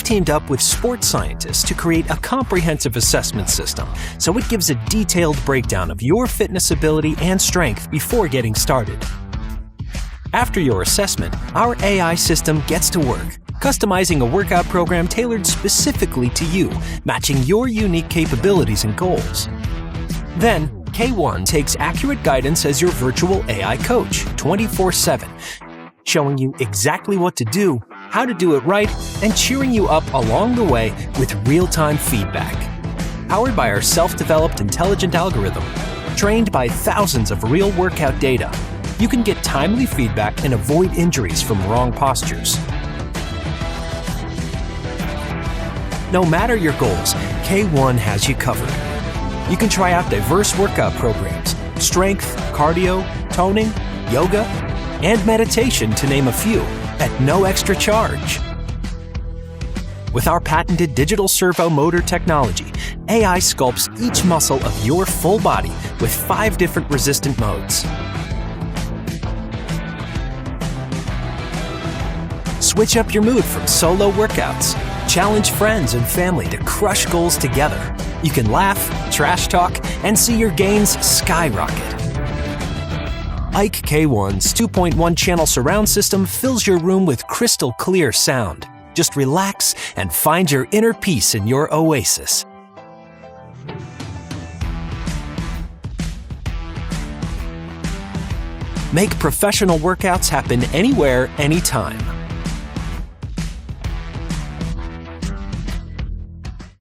we've teamed up with sports scientists to create a comprehensive assessment system, so it gives a detailed breakdown of your fitness ability and strength before getting started. After your assessment, our AI system gets to work, customizing a workout program tailored specifically to you, matching your unique capabilities and goals. Then, K1 takes accurate guidance as your virtual AI coach 24/7, showing you exactly what to do, how to do it right, and cheering you up along the way with real-time feedback. Powered by our self-developed intelligent algorithm, trained by thousands of real workout data, you can get timely feedback and avoid injuries from wrong postures. No matter your goals, K1 has you covered. You can try out diverse workout programs, strength, cardio, toning, yoga, and meditation, to name a few, at no extra charge. With our patented digital servo motor technology, AI sculpts each muscle of your full body with 5 different resistant modes. Switch up your mood from solo workouts. Challenge friends and family to crush goals together. You can laugh, trash talk, and see your gains skyrocket. AEKE K1's 2.1 channel surround system fills your room with crystal clear sound. Just relax and find your inner peace in your oasis. Make professional workouts happen anywhere, anytime.